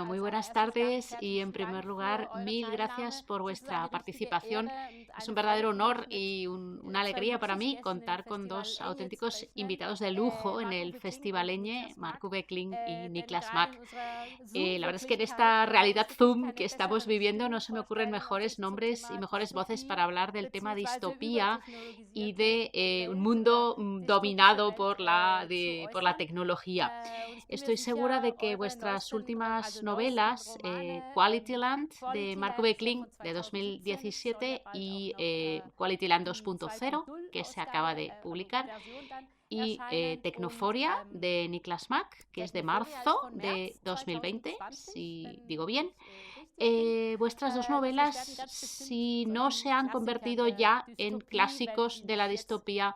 Bueno, muy buenas tardes y en primer lugar, mil gracias por vuestra participación. Es un verdadero honor y una alegría para mí contar con dos auténticos invitados de lujo en el Festivaleñe, Marco Beckling y Niklas Mack. La verdad es que en esta realidad Zoom que estamos viviendo no se me ocurren mejores nombres y mejores voces para hablar del tema distopía y de un mundo dominado por la tecnología. Estoy segura de que vuestras últimas novelas, Quality Land de Marco Beckling de 2017 y Quality Land 2.0, que se acaba de publicar, y Tecnoforia de Niklas Mack, que es de marzo de 2020, si digo bien. Vuestras dos novelas, si no se han convertido ya en clásicos de la distopía,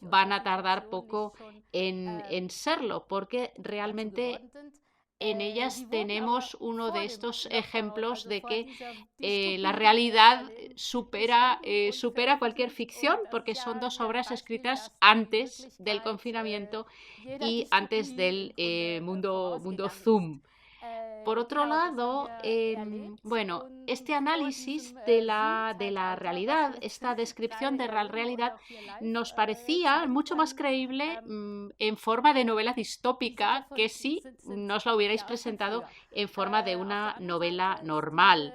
van a tardar poco en serlo, porque realmente en ellas tenemos uno de estos ejemplos de que la realidad supera cualquier ficción, porque son dos obras escritas antes del confinamiento y antes del mundo Zoom. Por otro lado, bueno, este análisis de la realidad, esta descripción de la realidad, nos parecía mucho más creíble en forma de novela distópica que si nos la hubierais presentado en forma de una novela normal.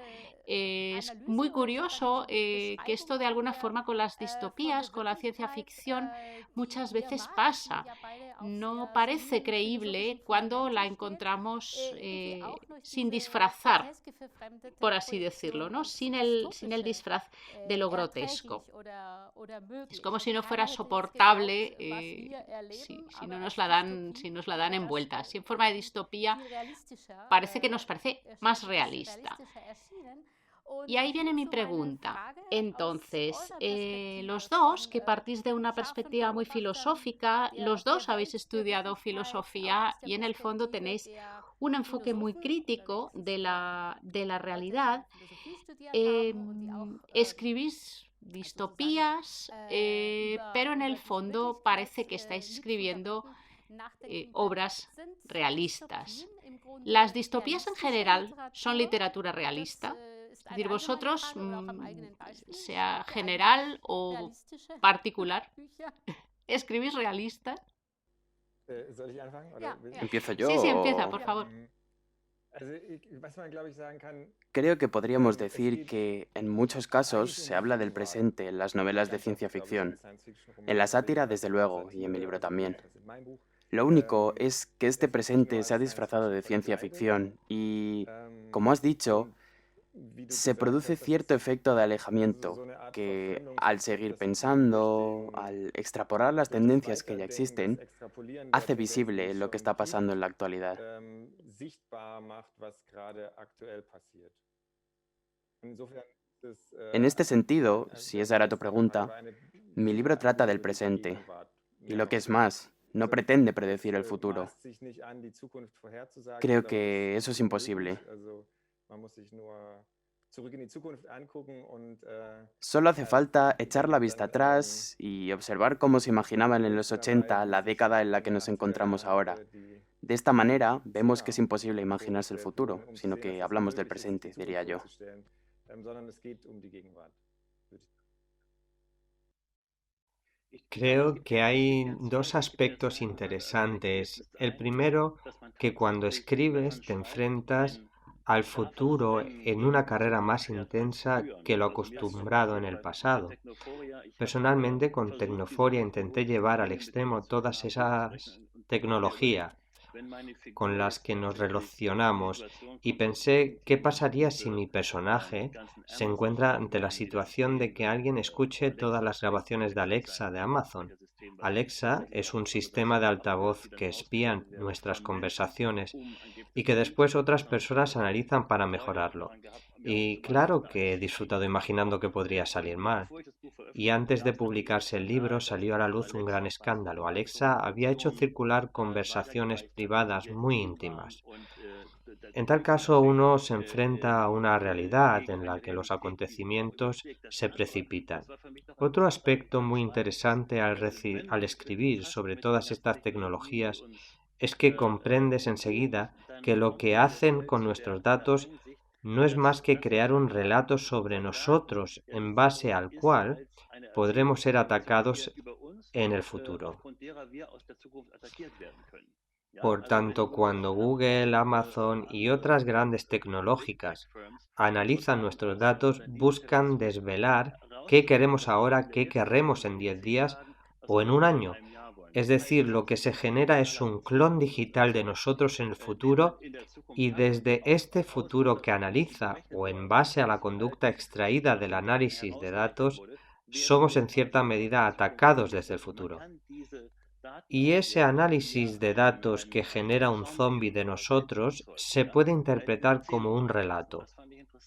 Es muy curioso que esto de alguna forma con las distopías, con la ciencia ficción, muchas veces pasa. No parece creíble cuando la encontramos sin disfrazar, por así decirlo, ¿no? Sin el disfraz de lo grotesco. Es como si no fuera soportable si no nos la dan, si nos la dan envuelta. Si en forma de distopía parece que nos parece más realista. Y ahí viene mi pregunta. Entonces, los dos, que partís de una perspectiva muy filosófica, los dos habéis estudiado filosofía y en el fondo tenéis un enfoque muy crítico de la realidad. Escribís distopías, pero en el fondo parece que estáis escribiendo obras realistas. ¿Las distopías en general son literatura realista? Es decir, vosotros, sea general o particular, ¿escribís realista? Soll ich anfangen oder willst du? ¿Empiezo yo Sí, sí, empieza, por o...? favor. Was man, glaube ich, sagen kann, Creo que podríamos es decir geht que en muchos casos eigentlich um se die habla del Gegenwart. presente en las novelas de Ganz oft, ciencia glaube ich, in ficción. En Science-Fiction-Romanen, la also sátira, jedenfalls desde in der luego, y en mi Satire, libro also so también. jedenfalls in meinem Buch, Lo único es que este dass es nicht nur presente se ha als disfrazado de Science-Fiction ciencia verkleidet ficción y, como ähm, has dicho, und wie du se gesagt produce hast, dass cierto es efecto de so alejamiento eine Art que, al Verfremdungseffekt, seguir dass eben pensando, al extrapolar las durch das tendencias que ya Weiterdenken, das existen, Extrapolieren der hace Tendenzen, die visible es lo que schon está pasando gibt, en la actualidad. sichtbar macht, was gerade aktuell passiert. Insofern ist es En este sentido, si esa era tu pregunta, mi sicher libro eine trata del Analyse der presente, Gegenwart y mehr lo que noch es tut. más, no Also pretende es predecir el futuro. maßt sich nicht an, die Zukunft vorherzusagen. Ich Creo glaube, das que eso es ist unmöglich. imposible. Also man muss sich nur zurück in die Zukunft angucken und Solo hace falta echar la vista dann atrás y observar cómo se imaginaban en los 80 seltsamerweise la sich década en la in que den nos 80er encontramos Jahren ahora. die De esta manera, vemos que es ja, imposible imaginarse el vorgestellt wurden, futuro, um zu sino sehen, dass que es hablamos del unmöglich ist, sich die presente, Zukunft diría yo. vorzustellen, sondern es geht um die Gegenwart. Creo que hay dos aspectos interesantes. El primero, que cuando escribes te enfrentas al futuro en una carrera más intensa que lo acostumbrado en el pasado. Personalmente, con Tecnoforia intenté llevar al extremo todas esas tecnologías con las que nos relacionamos y pensé qué pasaría si mi personaje se encuentra ante la situación de que alguien escuche todas las grabaciones de Alexa de Amazon. Alexa es un sistema de altavoz que espía nuestras conversaciones y que después otras personas analizan para mejorarlo. Y claro que he disfrutado imaginando que podría salir mal. Y antes de publicarse el libro salió a la luz un gran escándalo. Alexa había hecho circular conversaciones privadas muy íntimas. En tal caso, uno se enfrenta a una realidad en la que los acontecimientos se precipitan. Otro aspecto muy interesante al escribir sobre todas estas tecnologías es que comprendes enseguida que lo que hacen con nuestros datos no es más que crear un relato sobre nosotros en base al cual podremos ser atacados en el futuro. Por tanto, cuando Google, Amazon y otras grandes tecnológicas analizan nuestros datos, buscan desvelar qué queremos ahora, qué querremos en 10 días o en un año. Es decir, lo que se genera es un clon digital de nosotros en el futuro y desde este futuro que analiza o en base a la conducta extraída del análisis de datos, somos en cierta medida atacados desde el futuro. Y ese análisis de datos que genera un zombi de nosotros se puede interpretar como un relato.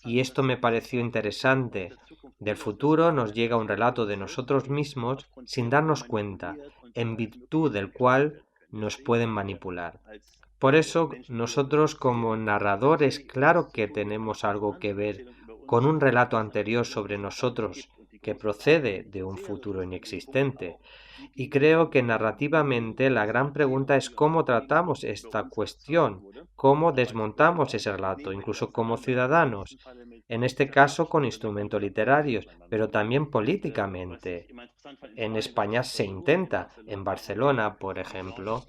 Y esto me pareció interesante. Del futuro nos llega un relato de nosotros mismos sin darnos cuenta, en virtud del cual nos pueden manipular. Por eso nosotros como narradores claro que tenemos algo que ver con un relato anterior sobre nosotros que procede de un futuro inexistente. Y creo que narrativamente la gran pregunta es cómo tratamos esta cuestión, cómo desmontamos ese relato, incluso como ciudadanos, en este caso con instrumentos literarios, pero también políticamente. En España se intenta, en Barcelona, por ejemplo,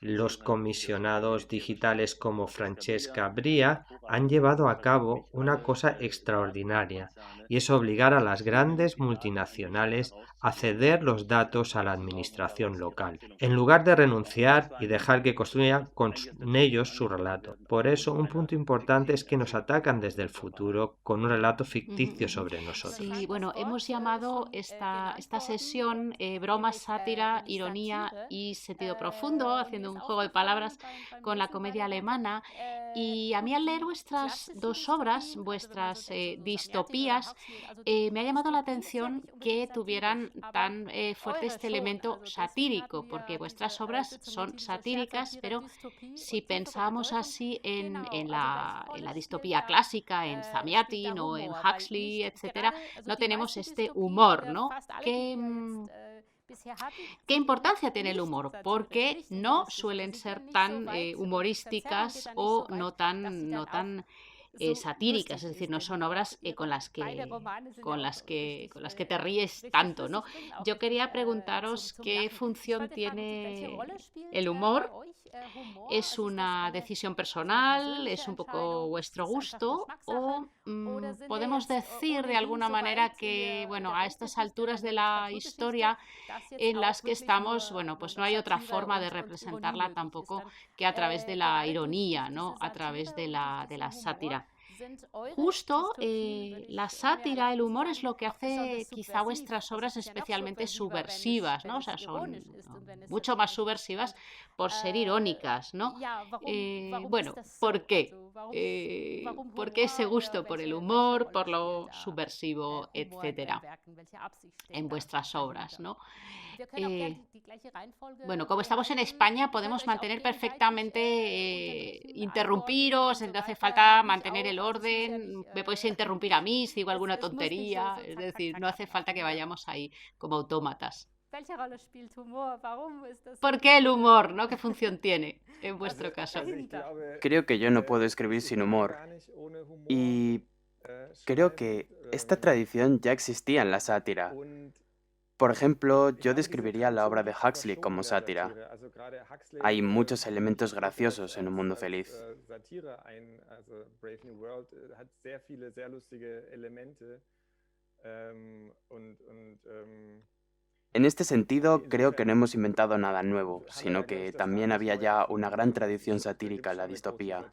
los comisionados digitales como Francesca Bria han llevado a cabo una cosa extraordinaria, y es obligar a las grandes multinacionales a ceder los datos a la administración local, en lugar de renunciar y dejar que construyan con ellos su relato. Por eso, un punto importante es que nos atacan desde el futuro con un relato ficticio sobre nosotros. Sí, bueno, hemos llamado esta sesión broma, sátira, ironía y sentido profundo, haciendo un juego de palabras con la comedia alemana. Y a mí al leer vuestras dos obras, vuestras distopías, me ha llamado la atención que tuvieran tan fuerte este elemento satírico, porque vuestras obras son satíricas, pero si pensamos así en la distopía clásica, en Zamiatin o en Huxley, etcétera, no tenemos este humor, ¿no? ¿Qué importancia tiene el humor? Porque no suelen ser tan humorísticas o no tan satíricas, es decir, no son obras con las que te ríes tanto, ¿no? Yo quería preguntaros qué función tiene el humor. ¿Es una decisión personal? ¿Es un poco vuestro gusto? ¿O podemos decir de alguna manera que, bueno, a estas alturas de la historia en las que estamos, bueno, pues no hay otra forma de representarla tampoco que a través de la ironía, ¿no? A través de la sátira? Justo la sátira, el humor es lo que hace quizá vuestras obras especialmente subversivas, ¿no? O sea, son mucho más subversivas por ser irónicas, ¿no? Bueno, ¿por qué? ¿Por qué ese gusto por el humor, por lo subversivo, etcétera, en vuestras obras, ¿no? Bueno, como estamos en España, podemos mantener perfectamente, interrumpiros, no hace falta mantener el orden, me podéis interrumpir a mí si digo alguna tontería, es decir, no hace falta que vayamos ahí como autómatas. ¿Por qué el humor, no? ¿Qué función tiene en vuestro caso? Creo que yo no puedo escribir sin humor. Y creo que esta tradición ya existía en la sátira. Por ejemplo, yo describiría la obra de Huxley como sátira. Hay muchos elementos graciosos en Un Mundo Feliz. En este sentido, creo que no hemos inventado nada nuevo, sino que también había ya una gran tradición satírica en la distopía.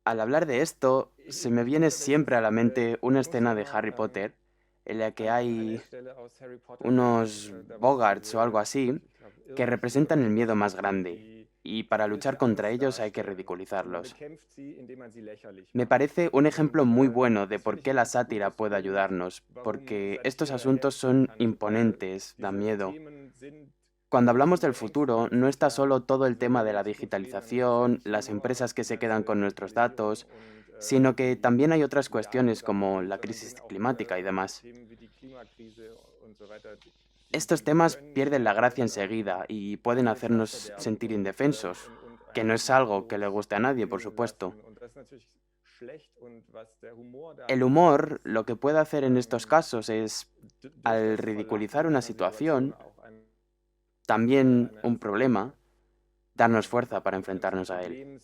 Al hablar de esto, se me viene siempre a la mente una escena de Harry Potter en la que hay unos Bogarts o algo así que representan el miedo más grande, y para luchar contra ellos hay que ridiculizarlos. Me parece un ejemplo muy bueno de por qué la sátira puede ayudarnos, porque estos asuntos son imponentes, dan miedo. Cuando hablamos del futuro, no está solo todo el tema de la digitalización, las empresas que se quedan con nuestros datos, sino que también hay otras cuestiones como la crisis climática y demás. Estos temas pierden la gracia enseguida y pueden hacernos sentir indefensos, que no es algo que le guste a nadie, por supuesto. El humor lo que puede hacer en estos casos es, al ridiculizar una situación, también un problema, darnos fuerza para enfrentarnos a él.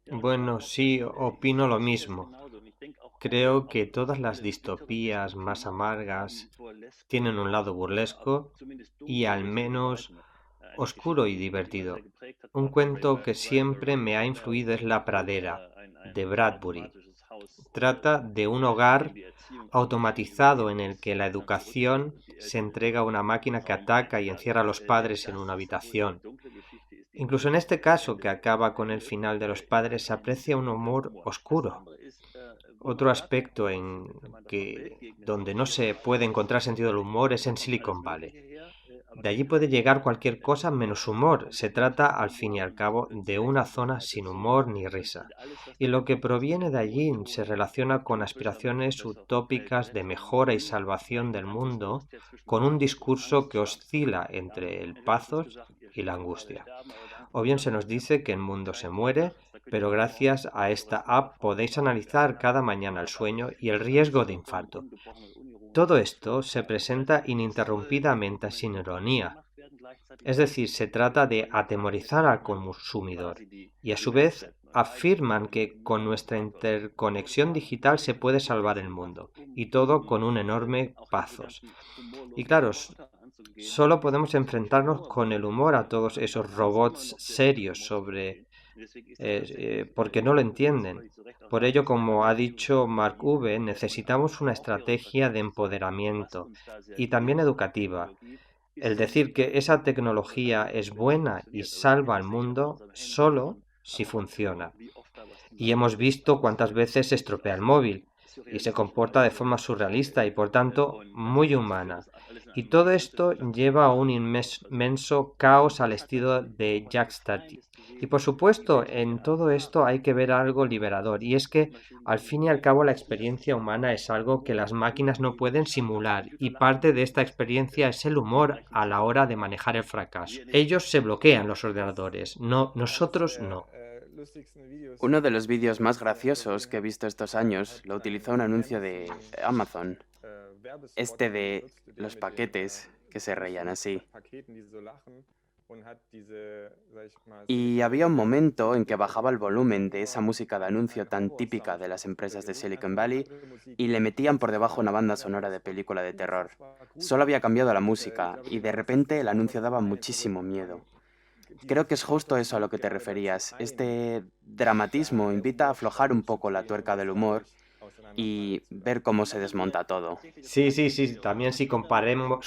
Bueno, sí, opino lo mismo. Creo que todas las distopías más amargas tienen un lado burlesco y al menos oscuro y divertido. Un cuento que siempre me ha influido es La pradera, de Bradbury. Trata de un hogar automatizado en el que la educación se entrega a una máquina que ataca y encierra a los padres en una habitación. Incluso en este caso, que acaba con el final de los padres, se aprecia un humor oscuro. Otro aspecto donde no se puede encontrar sentido del humor es en Silicon Valley. De allí puede llegar cualquier cosa menos humor. Se trata, al fin y al cabo, de una zona sin humor ni risa. Y lo que proviene de allí se relaciona con aspiraciones utópicas de mejora y salvación del mundo, con un discurso que oscila entre el pathos y la angustia. O bien se nos dice que el mundo se muere, pero gracias a esta app podéis analizar cada mañana el sueño y el riesgo de infarto. Todo esto se presenta ininterrumpidamente sin ironía. Es decir, se trata de atemorizar al consumidor y a su vez afirman que con nuestra interconexión digital se puede salvar el mundo y todo con un enorme pathos. Y claro, solo podemos enfrentarnos con el humor a todos esos robots serios porque no lo entienden. Por ello, como ha dicho Mark V, necesitamos una estrategia de empoderamiento y también educativa. El decir que esa tecnología es buena y salva al mundo solo si funciona. Y hemos visto cuántas veces se estropea el móvil y se comporta de forma surrealista y por tanto muy humana. Y todo esto lleva a un inmenso caos al estilo de Jack Stati. Y por supuesto, en todo esto hay que ver algo liberador, y es que al fin y al cabo la experiencia humana es algo que las máquinas no pueden simular, y parte de esta experiencia es el humor a la hora de manejar el fracaso. Ellos se bloquean los ordenadores, nosotros no. Uno de los vídeos más graciosos que he visto estos años lo utilizó un anuncio de Amazon, de los paquetes que se reían así. Y había un momento en que bajaba el volumen de esa música de anuncio tan típica de las empresas de Silicon Valley y le metían por debajo una banda sonora de película de terror. Solo había cambiado la música y de repente el anuncio daba muchísimo miedo. Creo que es justo eso a lo que te referías. Este dramatismo invita a aflojar un poco la tuerca del humor y ver cómo se desmonta todo. Sí. También si comparamos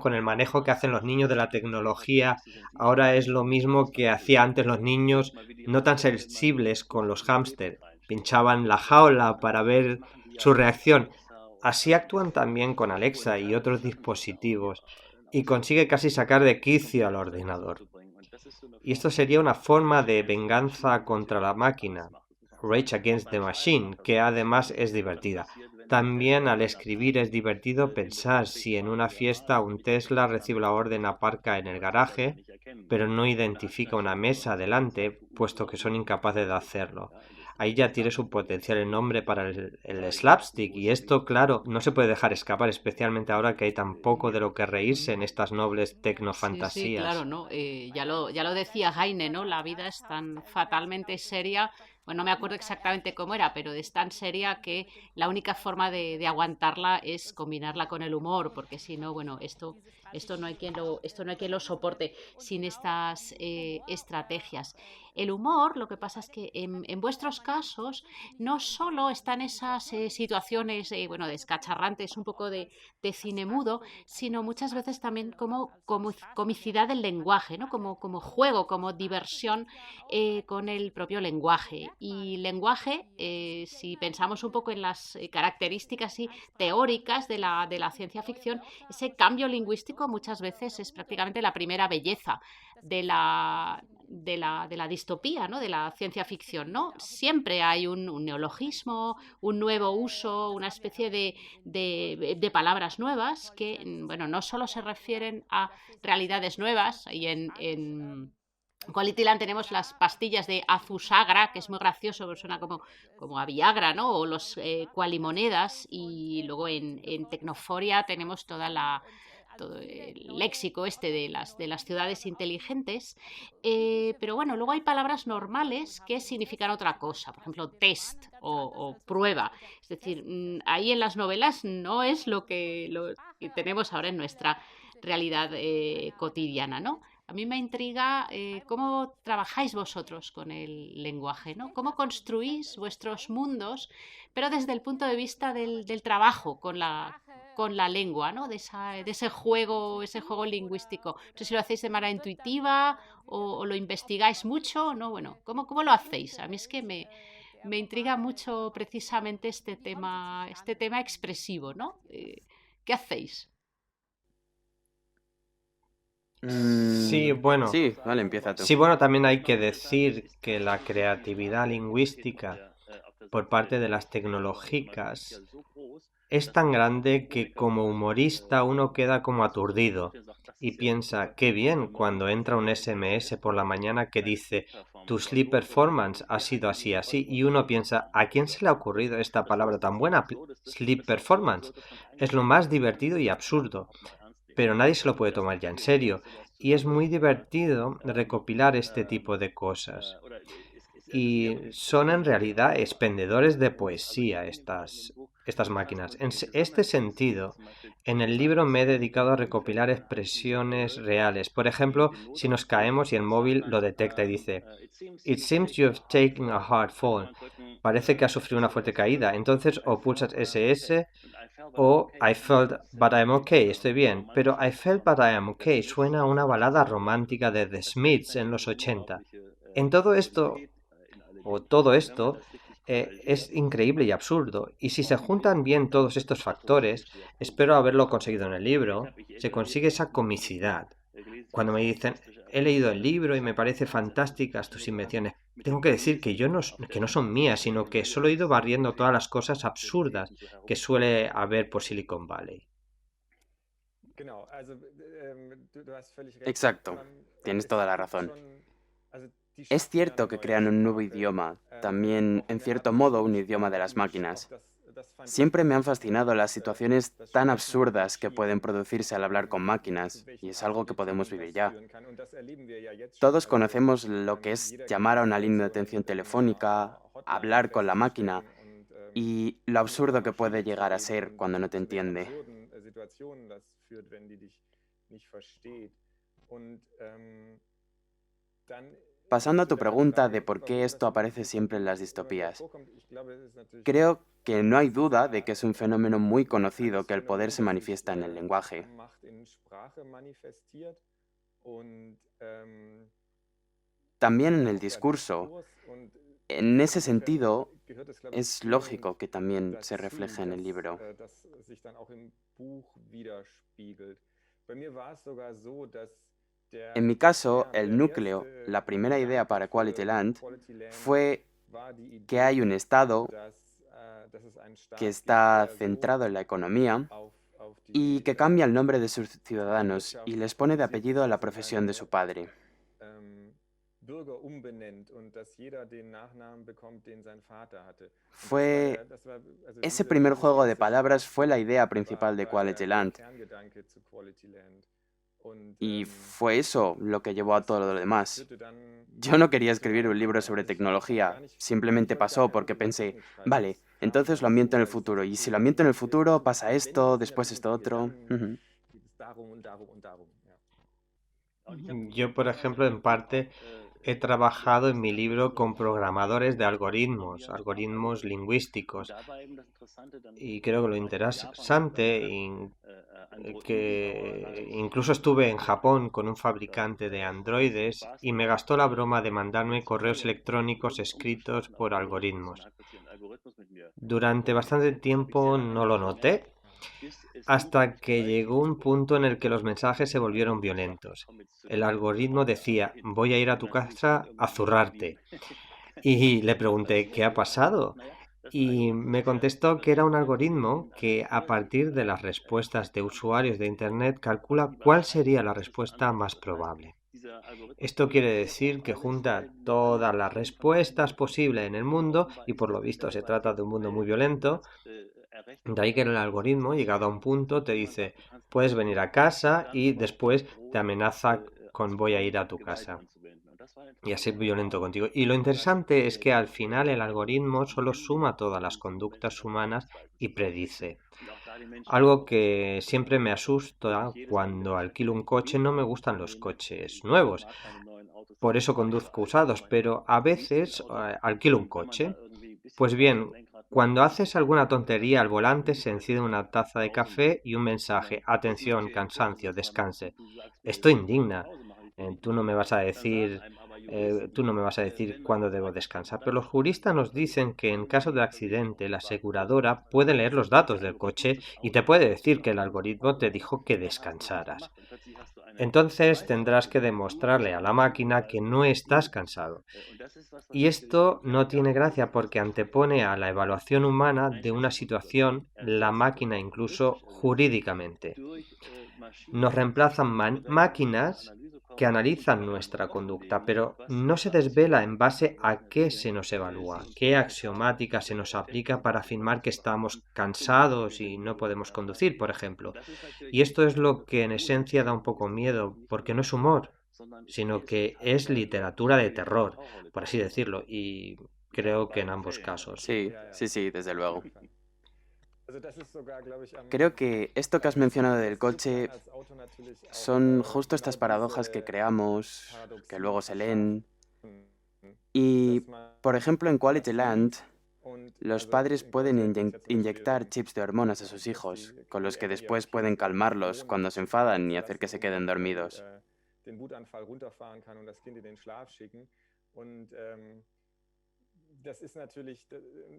con el manejo que hacen los niños de la tecnología, ahora es lo mismo que hacía antes los niños no tan sensibles con los hámster. Pinchaban la jaula para ver su reacción. Así actúan también con Alexa y otros dispositivos y consigue casi sacar de quicio al ordenador. Y esto sería una forma de venganza contra la máquina. Rage Against the Machine, que además es divertida. También al escribir es divertido pensar si en una fiesta un Tesla recibe la orden aparca en el garaje, pero no identifica una mesa delante, puesto que son incapaces de hacerlo. Ahí ya tiene su potencial el nombre para el slapstick, y esto, claro, no se puede dejar escapar, especialmente ahora que hay tan poco de lo que reírse en estas nobles tecnofantasías. Sí, claro, ¿no? Ya lo decía Heine, ¿no? La vida es tan fatalmente seria. Bueno, no me acuerdo exactamente cómo era, pero es tan seria que la única forma de aguantarla es combinarla con el humor, porque si no, bueno, esto no hay quien lo soporte sin estas estrategias. El humor, lo que pasa es que en vuestros casos no solo están esas situaciones descacharrantes, un poco de cine mudo, sino muchas veces también como comicidad del lenguaje, ¿no? Como juego, como diversión con el propio lenguaje. Y lenguaje, si pensamos un poco en las características teóricas de la ciencia ficción, ese cambio lingüístico muchas veces es prácticamente la primera belleza de la de la distopía, ¿no? De la ciencia ficción, ¿no? Siempre hay un neologismo, un nuevo uso, una especie de palabras nuevas que, bueno, no solo se refieren a realidades nuevas, y en Qualityland tenemos las pastillas de Azusagra, que es muy gracioso, pero suena como a Viagra, ¿no? O los Qualimonedas, y luego en Tecnoforia tenemos todo el léxico este de las ciudades inteligentes, pero bueno, luego hay palabras normales que significan otra cosa, por ejemplo, test o prueba. Es decir, ahí en las novelas no es lo que tenemos ahora en nuestra realidad cotidiana, ¿no? A mí me intriga cómo trabajáis vosotros con el lenguaje, ¿no? Cómo construís vuestros mundos, pero desde el punto de vista del trabajo con la lengua, ¿no? De ese juego lingüístico. No sé si lo hacéis de manera intuitiva o lo investigáis mucho, ¿no? Bueno, ¿cómo lo hacéis? A mí es que me intriga mucho precisamente este tema expresivo, ¿no? ¿Qué hacéis? Sí, bueno, Sí, vale, empieza tú. sí, bueno, también hay que decir que la creatividad lingüística por parte de las tecnológicas es tan grande que como humorista uno queda como aturdido y piensa, qué bien, cuando entra un SMS por la mañana que dice, tu sleep performance ha sido así, así, y uno piensa, ¿a quién se le ha ocurrido esta palabra tan buena? Sleep performance. Es lo más divertido y absurdo, pero nadie se lo puede tomar ya en serio, y es muy divertido recopilar este tipo de cosas. Y son en realidad expendedores de poesía estas máquinas. En este sentido, en el libro me he dedicado a recopilar expresiones reales. Por ejemplo, si nos caemos y el móvil lo detecta y dice, It seems you have taken a hard fall. Parece que has sufrido una fuerte caída. Entonces o pulsas SS o I felt but I'm okay, estoy bien. Pero I felt but I am okay suena a una balada romántica de The Smiths en los 80. En todo esto es increíble y absurdo. Y si se juntan bien todos estos factores, espero haberlo conseguido en el libro, se consigue esa comicidad. Cuando me dicen, he leído el libro y me parece fantásticas tus invenciones, tengo que decir que que no son mías, sino que solo he ido barriendo todas las cosas absurdas que suele haber por Silicon Valley. Exacto, tienes toda la razón. Es cierto que crean un nuevo idioma, también, en cierto modo, un idioma de las máquinas. Siempre me han fascinado las situaciones tan absurdas que pueden producirse al hablar con máquinas, y es algo que podemos vivir ya. Todos conocemos lo que es llamar a una línea de atención telefónica, hablar con la máquina, y lo absurdo que puede llegar a ser cuando no te entiende. Pasando a tu pregunta de por qué esto aparece siempre en las distopías, creo que no hay duda de que es un fenómeno muy conocido que el poder se manifiesta en el lenguaje. También en el discurso. En ese sentido, es lógico que también se refleje en el libro. En mi caso, el núcleo, la primera idea para Qualityland, fue que hay un Estado que está centrado en la economía y que cambia el nombre de sus ciudadanos y les pone de apellido a la profesión de su padre. Ese primer juego de palabras fue la idea principal de Qualityland. Y fue eso lo que llevó a todo lo demás. Yo no quería escribir un libro sobre tecnología, simplemente pasó porque pensé, vale, entonces lo ambiento en el futuro, y si lo ambiento en el futuro pasa esto, después esto otro. Yo, por ejemplo, en parte he trabajado en mi libro con programadores de algoritmos lingüísticos. Y creo que lo interesante, que incluso estuve en Japón con un fabricante de androides y me gastó la broma de mandarme correos electrónicos escritos por algoritmos. Durante bastante tiempo no lo noté, hasta que llegó un punto en el que los mensajes se volvieron violentos. El algoritmo decía, voy a ir a tu casa a zurrarte. Y le pregunté, ¿qué ha pasado? Y me contestó que era un algoritmo que a partir de las respuestas de usuarios de Internet calcula cuál sería la respuesta más probable. Esto quiere decir que junta todas las respuestas posibles en el mundo y por lo visto se trata de un mundo muy violento. De ahí que el algoritmo, llegado a un punto, te dice, puedes venir a casa y después te amenaza con voy a ir a tu casa y a ser violento contigo. Y lo interesante es que al final el algoritmo solo suma todas las conductas humanas y predice. Algo que siempre me asusta cuando alquilo un coche, no me gustan los coches nuevos. Por eso conduzco usados, pero a veces alquilo un coche. Pues bien, cuando haces alguna tontería al volante se enciende una taza de café y un mensaje, atención, cansancio, descanse. Esto indigna. Tú no me vas a decir cuándo debo descansar, pero los juristas nos dicen que en caso de accidente la aseguradora puede leer los datos del coche y te puede decir que el algoritmo te dijo que descansaras. Entonces tendrás que demostrarle a la máquina que no estás cansado. Y esto no tiene gracia porque antepone a la evaluación humana de una situación la máquina incluso jurídicamente. Nos reemplazan máquinas que analizan nuestra conducta, pero no se desvela en base a qué se nos evalúa, qué axiomática se nos aplica para afirmar que estamos cansados y no podemos conducir, por ejemplo. Y esto es lo que en esencia da un poco miedo, porque no es humor, sino que es literatura de terror, por así decirlo, y creo que en ambos casos. Sí, desde luego. Creo que esto que has mencionado del coche son justo estas paradojas que creamos, que luego se leen. Y, por ejemplo, en Quality Land, los padres pueden inyectar chips de hormonas a sus hijos, con los que después pueden calmarlos cuando se enfadan y hacer que se queden dormidos.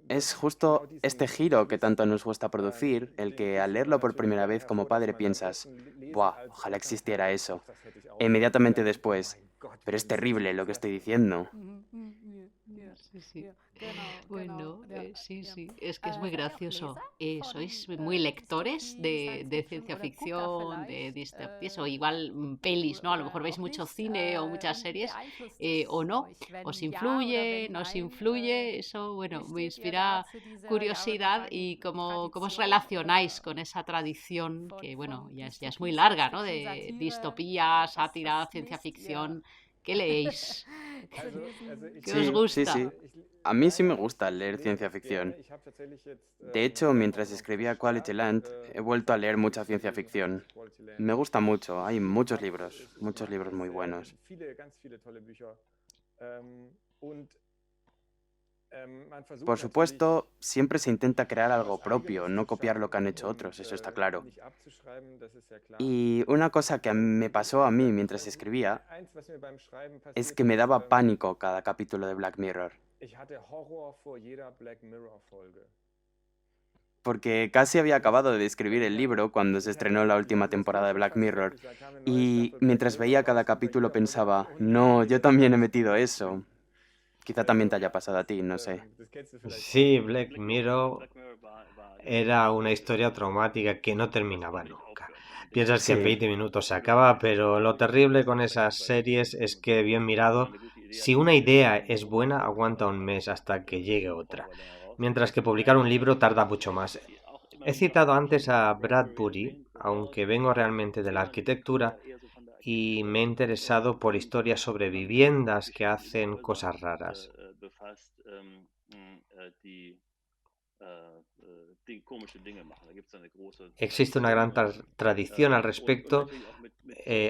Es justo este giro que tanto nos gusta producir, el que al leerlo por primera vez como padre piensas, ¡buah! Ojalá existiera eso. E inmediatamente después, pero es terrible lo que estoy diciendo. Sí. Bueno, sí. Es que es muy gracioso. ¿Sois muy lectores de ciencia ficción, de distopías o igual pelis, ¿no? A lo mejor veis mucho cine o muchas series o no. ¿Os influye? ¿No os influye? Eso, bueno, me inspira curiosidad y cómo os relacionáis con esa tradición que, bueno, ya es muy larga, ¿no? De distopía, sátira, ciencia ficción. ¿Qué leéis? ¿Qué os gusta? Sí. A mí sí me gusta leer ciencia ficción. De hecho, mientras escribía Quality Land, he vuelto a leer mucha ciencia ficción. Me gusta mucho, hay muchos libros muy buenos. Por supuesto, siempre se intenta crear algo propio, no copiar lo que han hecho otros, eso está claro. Y una cosa que me pasó a mí mientras escribía es que me daba pánico cada capítulo de Black Mirror. Porque casi había acabado de escribir el libro cuando se estrenó la última temporada de Black Mirror. Y mientras veía cada capítulo pensaba, no, yo también he metido eso. Quizá también te haya pasado a ti, no sé. Sí, Black Mirror era una historia traumática que no terminaba nunca. Piensas que en 20 minutos se acaba, pero lo terrible con esas series es que, bien mirado, si una idea es buena, aguanta un mes hasta que llegue otra, mientras que publicar un libro tarda mucho más. He citado antes a Bradbury, aunque vengo realmente de la arquitectura, y me he interesado por historias sobre viviendas que hacen cosas raras. Existe una gran tradición al respecto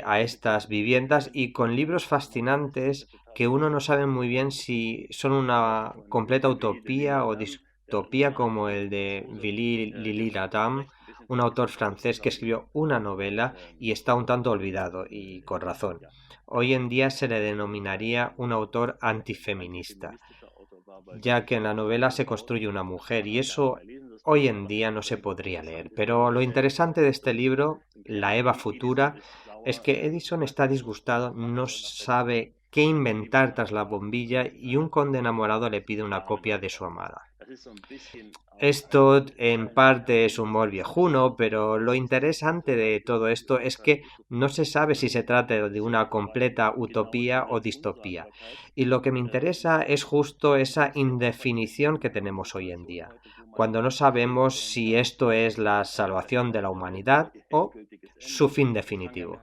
a estas viviendas y con libros fascinantes que uno no sabe muy bien si son una completa utopía o distopía, como el de Willy Lily-Adam, un autor francés que escribió una novela y está un tanto olvidado, y con razón. Hoy en día se le denominaría un autor antifeminista, ya que en la novela se construye una mujer y eso hoy en día no se podría leer. Pero lo interesante de este libro, La Eva Futura, es que Edison está disgustado, no sabe qué inventar tras la bombilla y un conde enamorado le pide una copia de su amada. Esto en parte es humor viejuno, pero lo interesante de todo esto es que no se sabe si se trata de una completa utopía o distopía. Y lo que me interesa es justo esa indefinición que tenemos hoy en día, cuando no sabemos si esto es la salvación de la humanidad o su fin definitivo.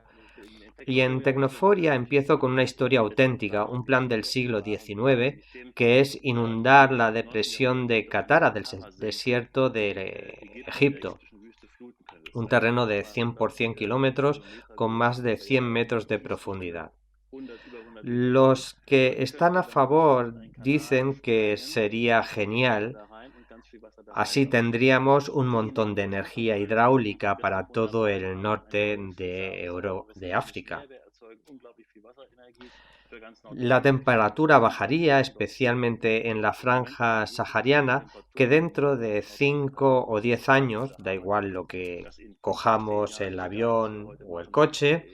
Y en Tecnoforia empiezo con una historia auténtica, un plan del siglo XIX, que es inundar la depresión de Catara, del desierto de Egipto. Un terreno de 100 por 100 kilómetros con más de 100 metros de profundidad. Los que están a favor dicen que sería genial. Así tendríamos un montón de energía hidráulica para todo el norte de África. La temperatura bajaría, especialmente en la franja sahariana, que dentro de 5 o 10 años, da igual lo que cojamos el avión o el coche,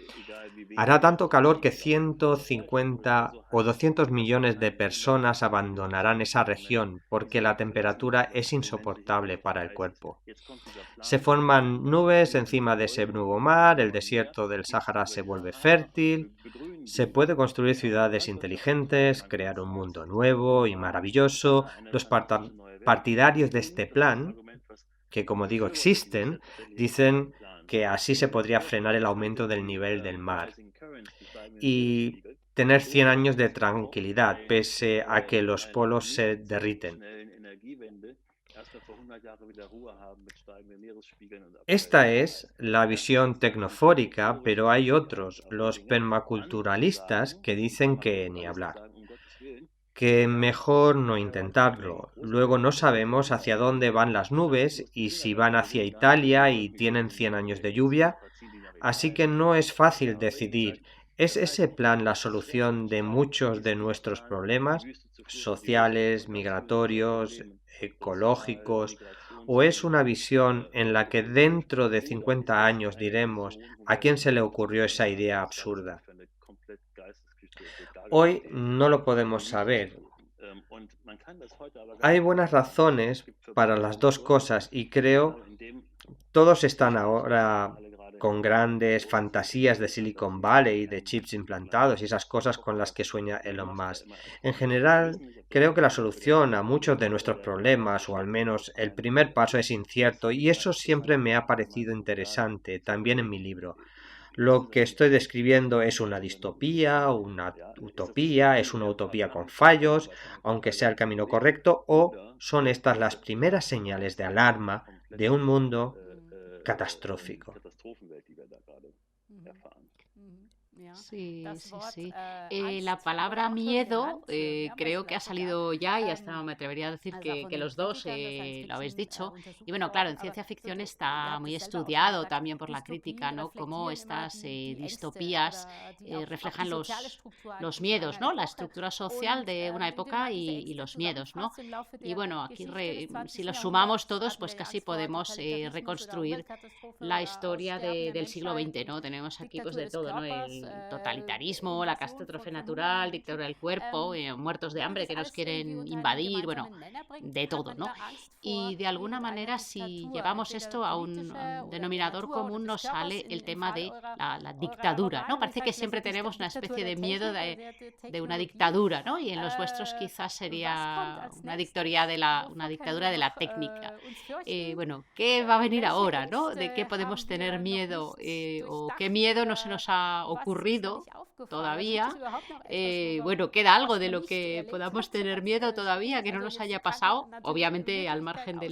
hará tanto calor que 150 o 200 millones de personas abandonarán esa región porque la temperatura es insoportable para el cuerpo. Se forman nubes encima de ese nuevo mar, el desierto del Sáhara se vuelve fértil, se puede construir ciudades inteligentes, crear un mundo nuevo y maravilloso. Los partidarios de este plan, que como digo existen, dicen que así se podría frenar el aumento del nivel del mar y tener 100 años de tranquilidad pese a que los polos se derriten. Esta es la visión tecnofórica, pero hay otros, los permaculturalistas, que dicen que ni hablar, que mejor no intentarlo. Luego no sabemos hacia dónde van las nubes y si van hacia Italia y tienen 100 años de lluvia, así que no es fácil decidir. ¿Es ese plan la solución de muchos de nuestros problemas sociales, migratorios, ecológicos? ¿O es una visión en la que dentro de 50 años diremos a quién se le ocurrió esa idea absurda? Hoy no lo podemos saber. Hay buenas razones para las dos cosas y creo todos están ahora con grandes fantasías de Silicon Valley, de chips implantados y esas cosas con las que sueña Elon Musk. En general, creo que la solución a muchos de nuestros problemas, o al menos el primer paso, es incierto y eso siempre me ha parecido interesante, también en mi libro. Lo que estoy describiendo es una distopía, una utopía, es una utopía con fallos, aunque sea el camino correcto, o son estas las primeras señales de alarma de un mundo catastrófico. Sí, sí, sí. La palabra miedo creo que ha salido ya y hasta me atrevería a decir que los dos lo habéis dicho. Y bueno, claro, en ciencia ficción está muy estudiado también por la crítica, ¿no? Cómo estas distopías reflejan los miedos, ¿no? La estructura social de una época y los miedos, ¿no? Y bueno, aquí si los sumamos todos, pues casi podemos reconstruir la historia del siglo XX, ¿no? Tenemos aquí pues de todo, ¿no? El totalitarismo, la catástrofe natural, dictadura del cuerpo, muertos de hambre que nos quieren invadir, bueno, de todo, ¿no? Y de alguna manera, si llevamos esto a un denominador común, nos sale el tema de la dictadura, ¿no? Parece que siempre tenemos una especie de miedo de una dictadura, ¿no? Y en los vuestros quizás sería una dictadura de la técnica. Bueno, ¿qué va a venir ahora, ¿no? ¿De qué podemos tener miedo? ¿O qué miedo no se nos ha ocurrido todavía? Bueno, queda algo de lo que podamos tener miedo todavía que no nos haya pasado, obviamente al margen de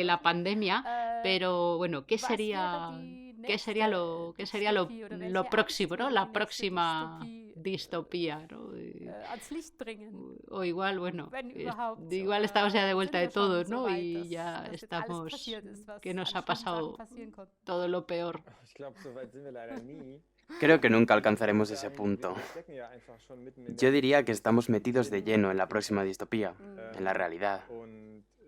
la pandemia, pero bueno, ¿qué sería lo próximo, ¿no? La próxima distopía, ¿no? O igual, bueno, igual estamos ya de vuelta de todo, ¿no? Y ya estamos, que nos ha pasado todo lo peor. Creo que nunca alcanzaremos ese punto. Yo diría que estamos metidos de lleno en la próxima distopía, en la realidad.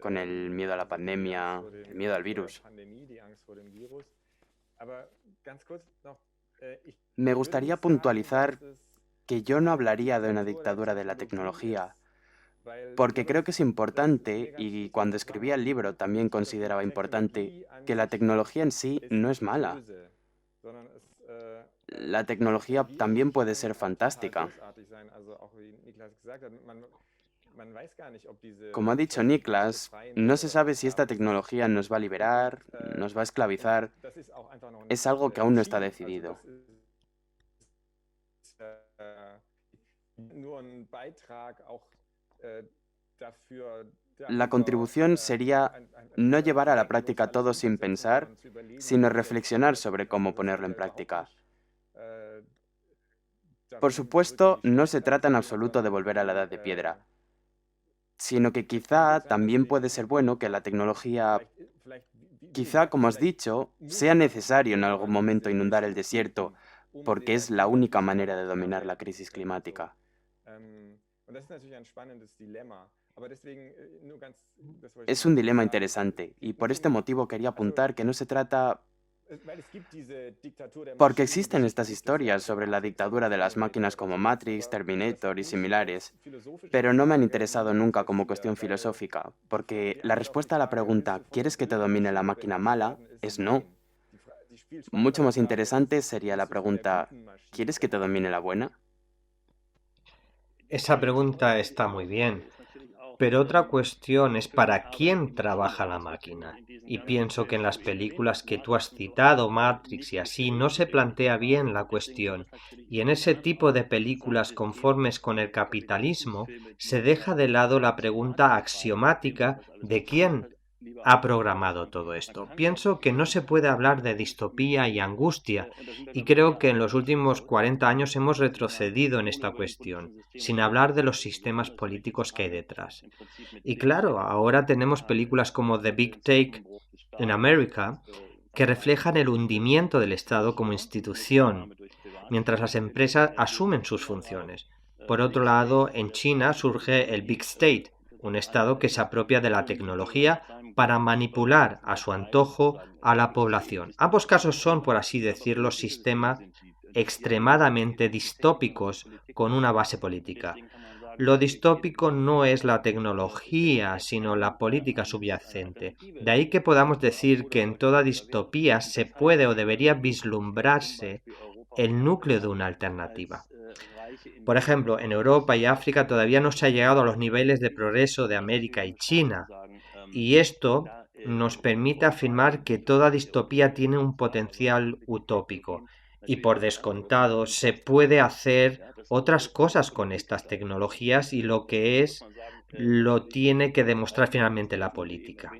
con el miedo a la pandemia, el miedo al virus. Me gustaría puntualizar que yo no hablaría de una dictadura de la tecnología, porque creo que es importante, y cuando escribía el libro también consideraba importante, que la tecnología en sí no es mala. La tecnología también puede ser fantástica. Como ha dicho Niklas, no se sabe si esta tecnología nos va a liberar, nos va a esclavizar. Es algo que aún no está decidido. La contribución sería no llevar a la práctica todo sin pensar, sino reflexionar sobre cómo ponerlo en práctica. Por supuesto, no se trata en absoluto de volver a la edad de piedra, sino que quizá también puede ser bueno que la tecnología, quizá, como has dicho, sea necesario en algún momento inundar el desierto, porque es la única manera de dominar la crisis climática. Es un dilema interesante, y por este motivo quería apuntar que no se trata... Porque existen estas historias sobre la dictadura de las máquinas como Matrix, Terminator y similares, pero no me han interesado nunca como cuestión filosófica, porque la respuesta a la pregunta ¿quieres que te domine la máquina mala? Es no. Mucho más interesante sería la pregunta ¿quieres que te domine la buena? Esa pregunta está muy bien, pero otra cuestión es para quién trabaja la máquina. Y pienso que en las películas que tú has citado, Matrix y así, no se plantea bien la cuestión. Y en ese tipo de películas conformes con el capitalismo, se deja de lado la pregunta axiomática de quién ha programado todo esto. Pienso que no se puede hablar de distopía y angustia, y creo que en los últimos 40 años hemos retrocedido en esta cuestión, sin hablar de los sistemas políticos que hay detrás. Y claro, ahora tenemos películas como The Big Take en América, que reflejan el hundimiento del Estado como institución, mientras las empresas asumen sus funciones. Por otro lado, en China surge el Big State, un Estado que se apropia de la tecnología para manipular a su antojo a la población. Ambos casos son, por así decirlo, sistemas extremadamente distópicos con una base política. Lo distópico no es la tecnología, sino la política subyacente. De ahí que podamos decir que en toda distopía se puede o debería vislumbrarse el núcleo de una alternativa. Por ejemplo, en Europa y África todavía no se ha llegado a los niveles de progreso de América y China, y esto nos permite afirmar que toda distopía tiene un potencial utópico, y por descontado se puede hacer otras cosas con estas tecnologías y lo que es lo tiene que demostrar finalmente la política.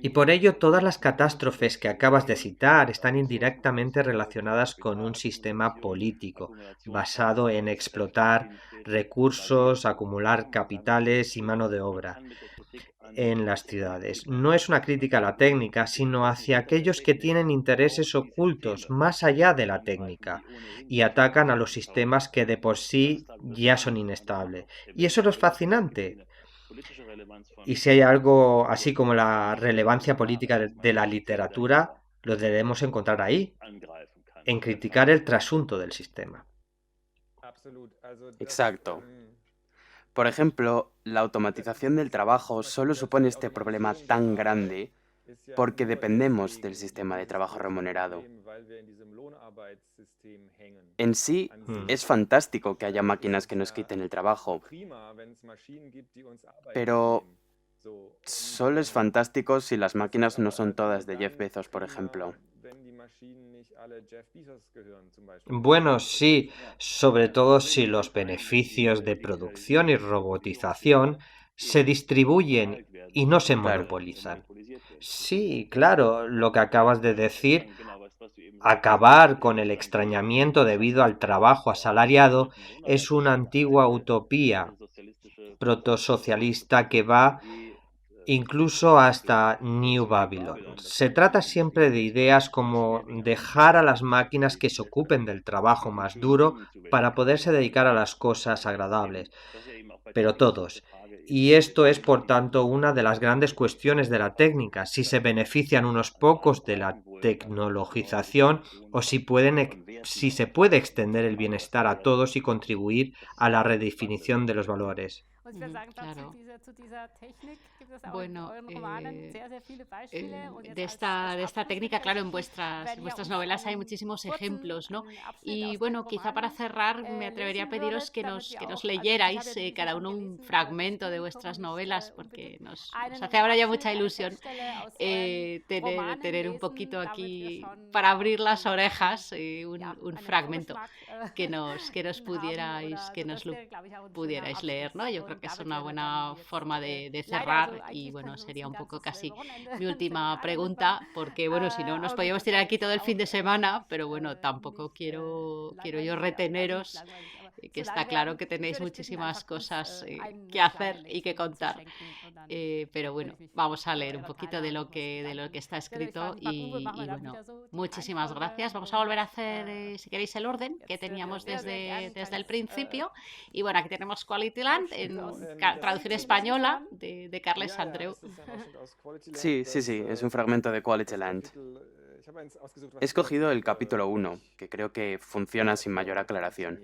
Y por ello todas las catástrofes que acabas de citar están indirectamente relacionadas con un sistema político basado en explotar recursos, acumular capitales y mano de obra en las ciudades. No es una crítica a la técnica, sino hacia aquellos que tienen intereses ocultos más allá de la técnica y atacan a los sistemas que de por sí ya son inestables. Y eso es lo fascinante. Y si hay algo así como la relevancia política de la literatura, lo debemos encontrar ahí, en criticar el trasunto del sistema. Exacto. Por ejemplo, la automatización del trabajo solo supone este problema tan grande porque dependemos del sistema de trabajo remunerado. En sí, es fantástico que haya máquinas que nos quiten el trabajo, pero solo es fantástico si las máquinas no son todas de Jeff Bezos, por ejemplo. Bueno, sí, sobre todo si los beneficios de producción y robotización se distribuyen y no se monopolizan. Sí, claro, lo que acabas de decir, acabar con el extrañamiento debido al trabajo asalariado es una antigua utopía protosocialista que va incluso hasta New Babylon. Se trata siempre de ideas como dejar a las máquinas que se ocupen del trabajo más duro para poderse dedicar a las cosas agradables. Pero todos, Y esto es, por tanto, una de las grandes cuestiones de la técnica, si se benefician unos pocos de la tecnologización o si se puede extender el bienestar a todos y contribuir a la redefinición de los valores. Claro. Bueno, de esta técnica, claro, en vuestras novelas hay muchísimos ejemplos, ¿no? Y bueno, quizá para cerrar me atrevería a pediros que nos leyerais cada uno un fragmento de vuestras novelas, porque nos hace ahora ya mucha ilusión tener un poquito aquí para abrir las orejas, un fragmento que nos pudierais leer, ¿no? Yo creo que es una buena forma de cerrar y bueno, sería un poco casi mi última pregunta, porque bueno, si no nos podríamos tirar aquí todo el fin de semana, pero bueno, tampoco quiero yo reteneros, que está claro que tenéis muchísimas cosas que hacer y que contar. Pero bueno, vamos a leer un poquito de lo que está escrito y bueno, muchísimas gracias. Vamos a volver a hacer, si queréis, el orden que teníamos desde el principio. Y bueno, aquí tenemos Quality Land en traducción española de Carles Andreu. Sí, es un fragmento de Quality Land. He escogido el capítulo 1, que creo que funciona sin mayor aclaración.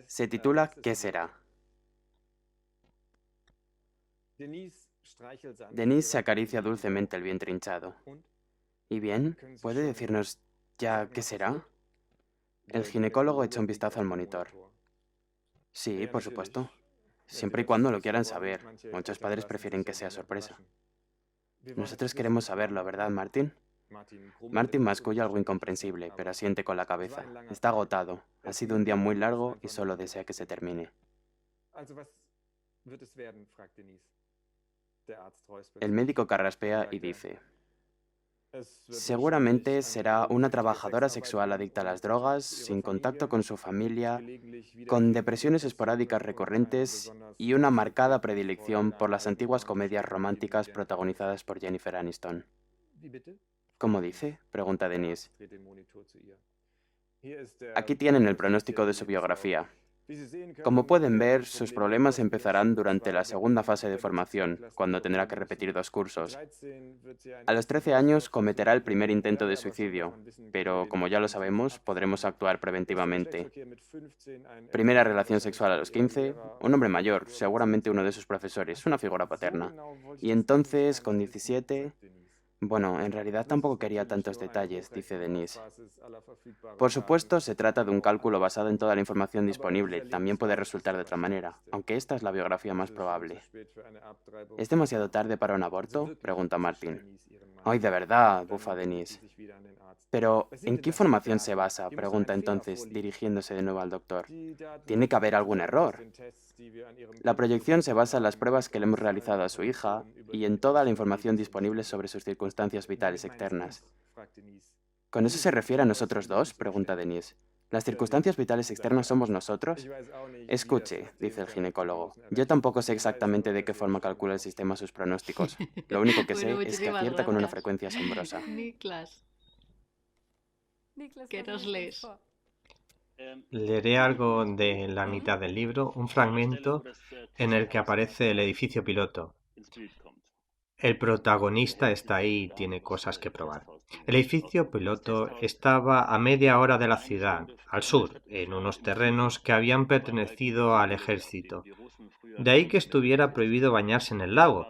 Se titula ¿Qué será? Denise se acaricia dulcemente el vientre hinchado. ¿Y bien? ¿Puede decirnos ya qué será? El ginecólogo echa un vistazo al monitor. Sí, por supuesto. Siempre y cuando lo quieran saber. Muchos padres prefieren que sea sorpresa. Nosotros queremos saberlo, ¿verdad, Martin? Martin masculla algo incomprensible, pero asiente con la cabeza. Está agotado. Ha sido un día muy largo y solo desea que se termine. El médico carraspea y dice: seguramente será una trabajadora sexual adicta a las drogas, sin contacto con su familia, con depresiones esporádicas recurrentes y una marcada predilección por las antiguas comedias románticas protagonizadas por Jennifer Aniston. ¿Cómo dice?, pregunta Denise. Aquí tienen el pronóstico de su biografía. Como pueden ver, sus problemas empezarán durante la segunda fase de formación, cuando tendrá que repetir 2 cursos. A los 13 años cometerá el primer intento de suicidio, pero como ya lo sabemos, podremos actuar preventivamente. Primera relación sexual a los 15, un hombre mayor, seguramente uno de sus profesores, una figura paterna. Y entonces, con 17... Bueno, en realidad tampoco quería tantos detalles, dice Denise. Por supuesto, se trata de un cálculo basado en toda la información disponible. También puede resultar de otra manera, aunque esta es la biografía más probable. ¿Es demasiado tarde para un aborto?, pregunta Martin. ¡Ay, de verdad!, bufa Denise. Pero, ¿en qué información se basa?, pregunta entonces, dirigiéndose de nuevo al doctor. Tiene que haber algún error. La proyección se basa en las pruebas que le hemos realizado a su hija y en toda la información disponible sobre sus circunstancias vitales externas. ¿Con eso se refiere a nosotros dos?, pregunta Denise. ¿Las circunstancias vitales externas somos nosotros? Escuche, dice el ginecólogo. Yo tampoco sé exactamente de qué forma calcula el sistema sus pronósticos. Lo único que sé es que acierta con una frecuencia asombrosa. Niklas, ¿qué nos lees? Leeré algo de la mitad del libro, un fragmento en el que aparece el edificio piloto. El protagonista está ahí y tiene cosas que probar. El edificio piloto estaba a media hora de la ciudad, al sur, en unos terrenos que habían pertenecido al ejército. De ahí que estuviera prohibido bañarse en el lago,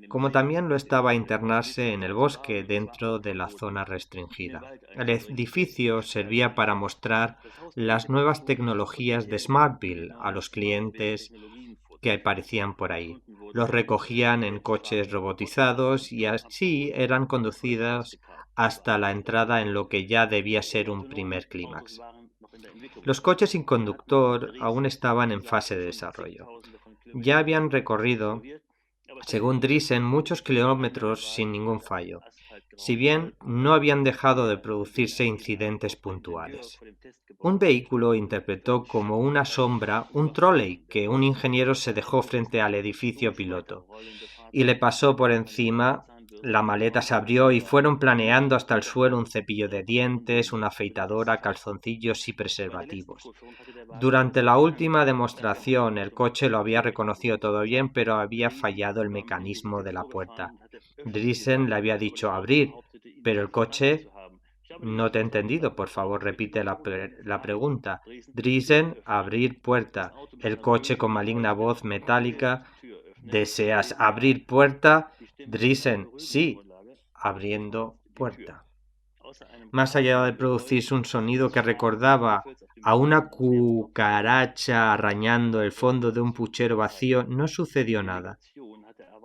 como también lo estaba internarse en el bosque dentro de la zona restringida. El edificio servía para mostrar las nuevas tecnologías de Smartville a los clientes que aparecían por ahí. Los recogían en coches robotizados y así eran conducidos hasta la entrada en lo que ya debía ser un primer clímax. Los coches sin conductor aún estaban en fase de desarrollo. Ya habían recorrido, según Driessen, muchos kilómetros sin ningún fallo, si bien no habían dejado de producirse incidentes puntuales. Un vehículo interpretó como una sombra un trolley que un ingeniero se dejó frente al edificio piloto y le pasó por encima La maleta se abrió y fueron planeando hasta el suelo un cepillo de dientes, una afeitadora, calzoncillos y preservativos. Durante la última demostración, el coche lo había reconocido todo bien, pero había fallado el mecanismo de la puerta. Driesen le había dicho abrir, pero el coche... No te he entendido, por favor, repite la pregunta. Driesen, abrir puerta. El coche con maligna voz metálica. ¿Deseas abrir puerta? Driesen, sí, abriendo puerta. Más allá de producirse un sonido que recordaba a una cucaracha arañando el fondo de un puchero vacío, no sucedió nada.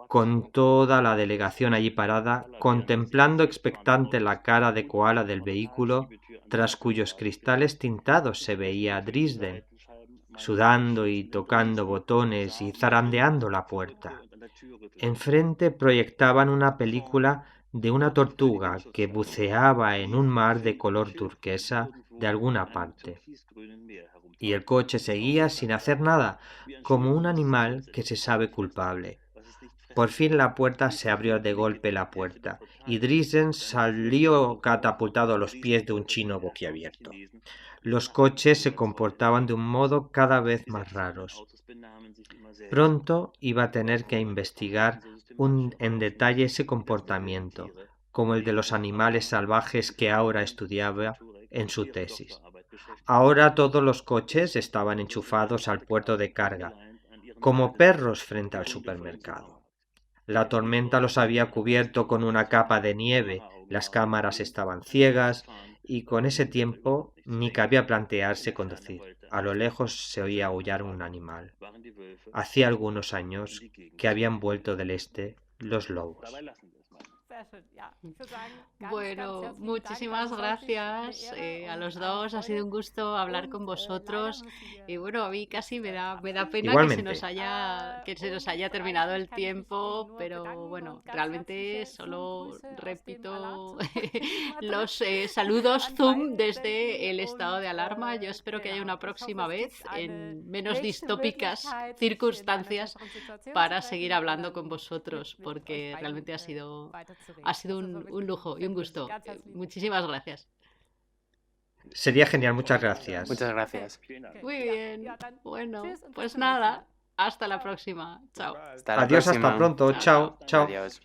Con toda la delegación allí parada, contemplando expectante la cara de koala del vehículo, tras cuyos cristales tintados se veía a Dresden, sudando y tocando botones y zarandeando la puerta. Enfrente proyectaban una película de una tortuga que buceaba en un mar de color turquesa de alguna parte. Y el coche seguía sin hacer nada, como un animal que se sabe culpable. Por fin la puerta se abrió de golpe la puerta, y Driesen salió catapultado a los pies de un chino boquiabierto. Los coches se comportaban de un modo cada vez más raros. Pronto iba a tener que investigar en detalle ese comportamiento, como el de los animales salvajes que ahora estudiaba en su tesis. Ahora todos los coches estaban enchufados al puerto de carga, como perros frente al supermercado. La tormenta los había cubierto con una capa de nieve, las cámaras estaban ciegas y con ese tiempo ni cabía plantearse conducir. A lo lejos se oía aullar un animal. Hacía algunos años que habían vuelto del este los lobos. Bueno, muchísimas gracias a los dos. Ha sido un gusto hablar con vosotros. Y bueno, a mí casi me da pena que Igualmente. se nos haya terminado el tiempo, pero bueno, realmente solo repito los saludos Zoom desde el estado de alarma. Yo espero que haya una próxima vez en menos distópicas circunstancias para seguir hablando con vosotros, porque realmente ha sido un lujo y un gusto. Muchísimas gracias. Sería genial, muchas gracias. Muchas gracias. Muy bien. Bueno, pues nada. Hasta la próxima. Chao. Hasta la Adiós, hasta próxima. pronto. Chao, Chao, chao. Adiós.